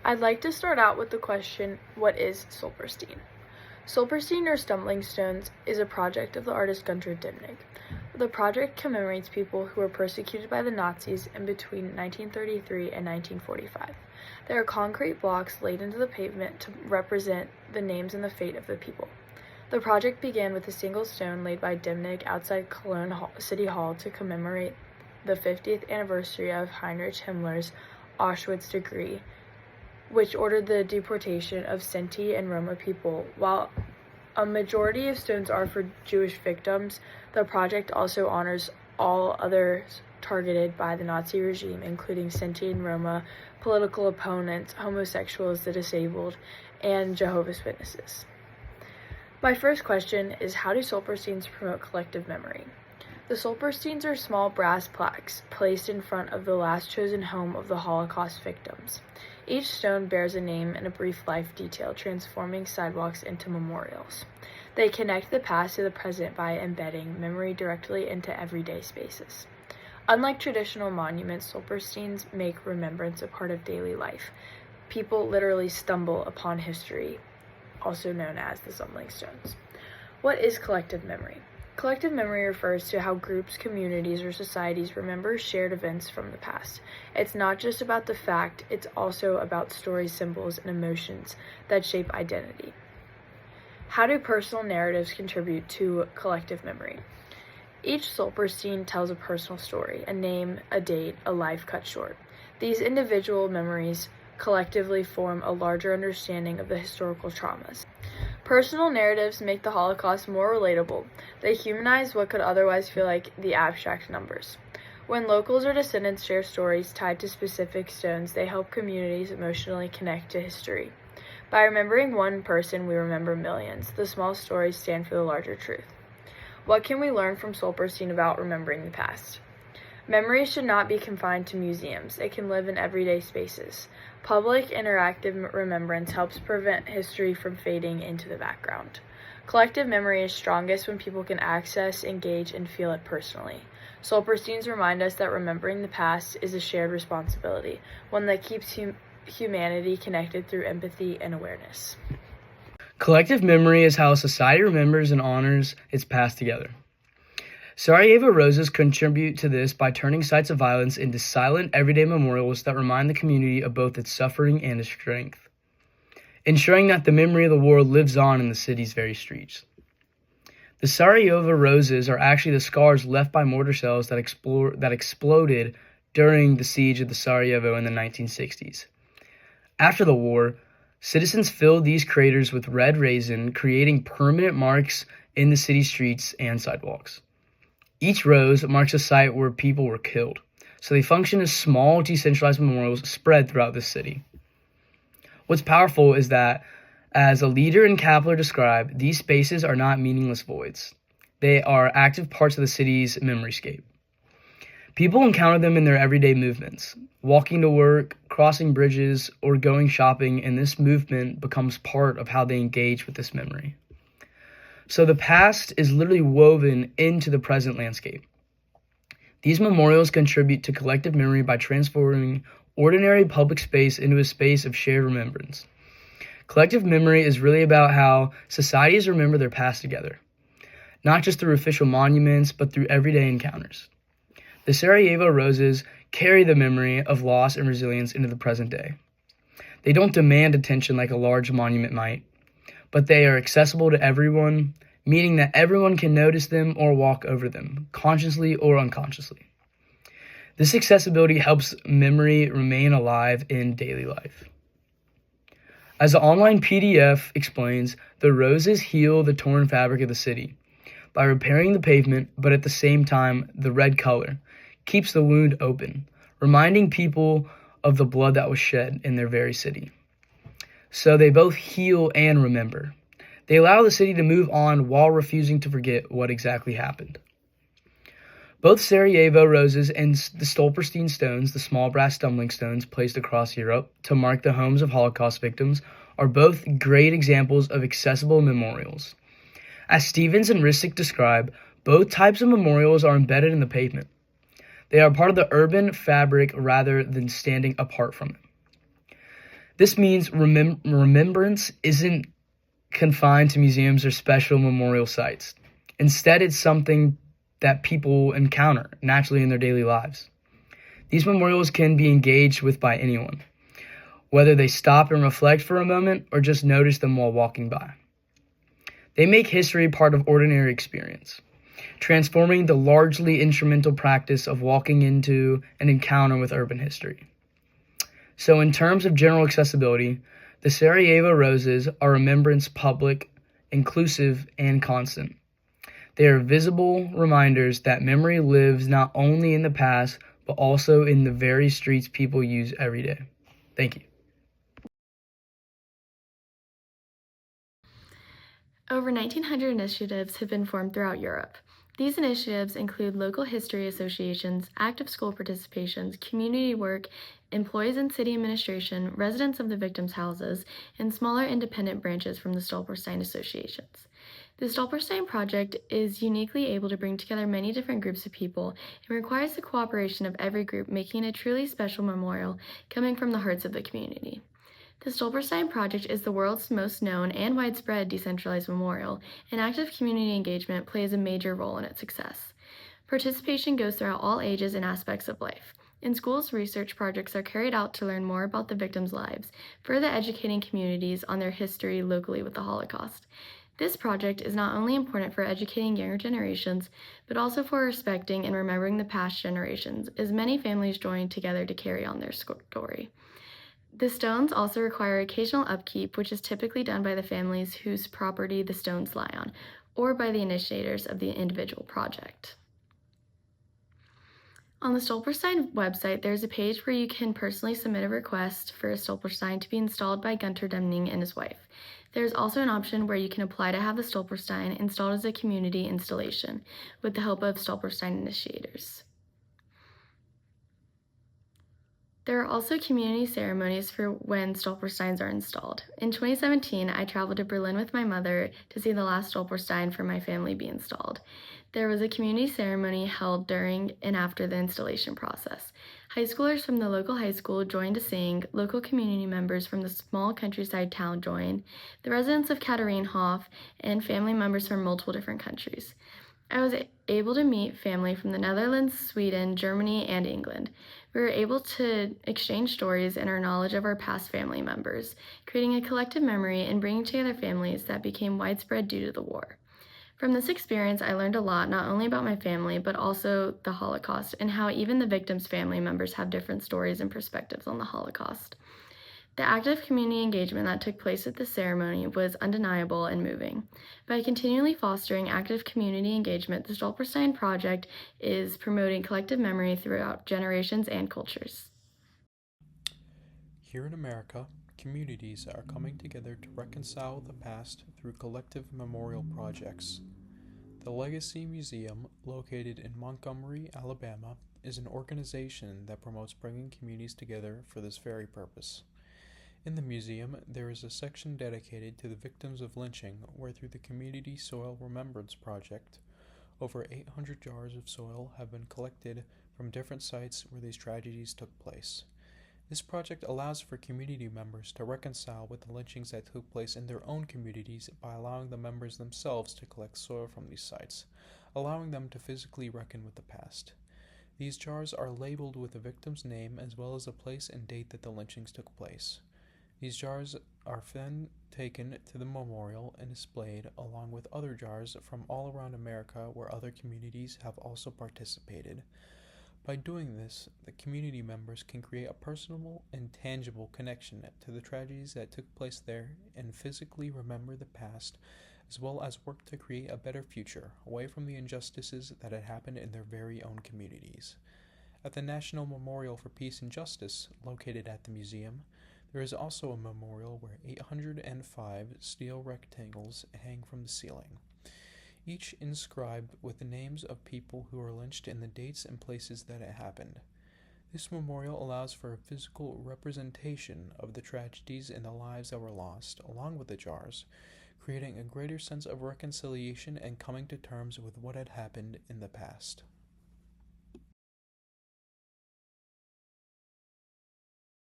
I'd like to start out with the question, what is Stolpersteine? Stolpersteine, or Stumbling Stones, is a project of the artist Gunter Dimnig. The project commemorates people who were persecuted by the Nazis in between 1933 and 1945. There are concrete blocks laid into the pavement to represent the names and the fate of the people. The project began with a single stone laid by Dimnig outside Cologne City Hall to commemorate the 50th anniversary of Heinrich Himmler's Auschwitz decree, which ordered the deportation of Sinti and Roma people. While a majority of stones are for Jewish victims, the project also honors all others targeted by the Nazi regime, including Sinti and Roma, political opponents, homosexuals, the disabled, and Jehovah's Witnesses. My first question is, how do Stolpersteines promote collective memory? The Stolpersteines are small brass plaques placed in front of the last chosen home of the Holocaust victims. Each stone bears a name and a brief life detail, transforming sidewalks into memorials. They connect the past to the present by embedding memory directly into everyday spaces. Unlike traditional monuments, Stolpersteines make remembrance a part of daily life. People literally stumble upon history, also known as the Stumbling Stones. What is collective memory? Collective memory refers to how groups, communities, or societies remember shared events from the past. It's not just about the fact, it's also about stories, symbols, and emotions that shape identity. How do personal narratives contribute to collective memory? Each Stolpersteine tells a personal story, a name, a date, a life cut short. These individual memories collectively form a larger understanding of the historical traumas. Personal narratives make the Holocaust more relatable. They humanize what could otherwise feel like the abstract numbers. When locals or descendants share stories tied to specific stones, they help communities emotionally connect to history. By remembering one person, we remember millions. The small stories stand for the larger truth. What can we learn from Stolpersteine about remembering the past? Memory should not be confined to museums. It can live in everyday spaces. Public, interactive remembrance helps prevent history from fading into the background. Collective memory is strongest when people can access, engage, and feel it personally. Stolpersteines remind us that remembering the past is a shared responsibility, one that keeps humanity connected through empathy and awareness. Collective memory is how a society remembers and honors its past together. Sarajevo Roses contribute to this by turning sites of violence into silent, everyday memorials that remind the community of both its suffering and its strength, ensuring that the memory of the war lives on in the city's very streets. The Sarajevo Roses are actually the scars left by mortar shells that exploded during the siege of the Sarajevo in the 1960s. After the war, citizens filled these craters with red resin, creating permanent marks in the city streets and sidewalks. Each rose marks a site where people were killed, so they function as small, decentralized memorials spread throughout the city. What's powerful is that, as a leader and Kapler described, these spaces are not meaningless voids. They are active parts of the city's memoryscape. People encounter them in their everyday movements, walking to work, crossing bridges, or going shopping, and this movement becomes part of how they engage with this memory. So the past is literally woven into the present landscape. These memorials contribute to collective memory by transforming ordinary public space into a space of shared remembrance. Collective memory is really about how societies remember their past together, not just through official monuments, but through everyday encounters. The Sarajevo Roses carry the memory of loss and resilience into the present day. They don't demand attention like a large monument might, but they are accessible to everyone, meaning that everyone can notice them or walk over them, consciously or unconsciously. This accessibility helps memory remain alive in daily life. As the online PDF explains, the roses heal the torn fabric of the city by repairing the pavement, but at the same time, the red color keeps the wound open, reminding people of the blood that was shed in their very city. So they both heal and remember. They allow the city to move on while refusing to forget what exactly happened. Both Sarajevo Roses and the Stolpersteine Stones, the small brass stumbling stones placed across Europe to mark the homes of Holocaust victims, are both great examples of accessible memorials. As Stevens and Rissick describe, both types of memorials are embedded in the pavement. They are part of the urban fabric rather than standing apart from it. This means remembrance isn't confined to museums or special memorial sites. Instead, it's something that people encounter naturally in their daily lives. These memorials can be engaged with by anyone, whether they stop and reflect for a moment or just notice them while walking by. They make history part of ordinary experience, transforming the largely instrumental practice of walking into an encounter with urban history. So in terms of general accessibility, the Sarajevo Roses are remembrance public, inclusive, and constant. They are visible reminders that memory lives not only in the past, but also in the very streets people use every day. Thank you. Over 1,900 initiatives have been formed throughout Europe. These initiatives include local history associations, active school participations, community work, employees in city administration, residents of the victims' houses, and smaller independent branches from the Stolpersteine associations. The Stolpersteine project is uniquely able to bring together many different groups of people and requires the cooperation of every group, making it a truly special memorial coming from the hearts of the community. The Stolpersteine Project is the world's most known and widespread decentralized memorial, and active community engagement plays a major role in its success. Participation goes throughout all ages and aspects of life. In schools, research projects are carried out to learn more about the victims' lives, further educating communities on their history locally with the Holocaust. This project is not only important for educating younger generations, but also for respecting and remembering the past generations, as many families join together to carry on their story. The stones also require occasional upkeep, which is typically done by the families whose property the stones lie on, or by the initiators of the individual project. On the Stolperstein website, there's a page where you can personally submit a request for a Stolperstein to be installed by Gunter Demning and his wife. There's also an option where you can apply to have the Stolperstein installed as a community installation with the help of Stolperstein initiators. There are also community ceremonies for when Stolpersteins are installed. In 2017, I traveled to Berlin with my mother to see the last Stolperstein for my family be installed. There was a community ceremony held during and after the installation process. High schoolers from the local high school joined to sing, local community members from the small countryside town joined, the residents of Katharinenhof, and family members from multiple different countries. I was able to meet family from the Netherlands, Sweden, Germany, and England. We were able to exchange stories and our knowledge of our past family members, creating a collective memory and bringing together families that became widespread due to the war. From this experience, I learned a lot, not only about my family, but also the Holocaust and how even the victims' family members have different stories and perspectives on the Holocaust. The active community engagement that took place at the ceremony was undeniable and moving. By continually fostering active community engagement, the Stolperstein Project is promoting collective memory throughout generations and cultures. Here in America, communities are coming together to reconcile the past through collective memorial projects. The Legacy Museum, located in Montgomery, Alabama, is an organization that promotes bringing communities together for this very purpose. In the museum, there is a section dedicated to the victims of lynching, where through the Community Soil Remembrance Project, over 800 jars of soil have been collected from different sites where these tragedies took place. This project allows for community members to reconcile with the lynchings that took place in their own communities by allowing the members themselves to collect soil from these sites, allowing them to physically reckon with the past. These jars are labeled with the victim's name as well as the place and date that the lynchings took place. These jars are then taken to the memorial and displayed along with other jars from all around America where other communities have also participated. By doing this, the community members can create a personal and tangible connection to the tragedies that took place there and physically remember the past, as well as work to create a better future away from the injustices that had happened in their very own communities. At the National Memorial for Peace and Justice, located at the museum, there is also a memorial where 805 steel rectangles hang from the ceiling, each inscribed with the names of people who were lynched and the dates and places that it happened. This memorial allows for a physical representation of the tragedies and the lives that were lost, along with the jars, creating a greater sense of reconciliation and coming to terms with what had happened in the past.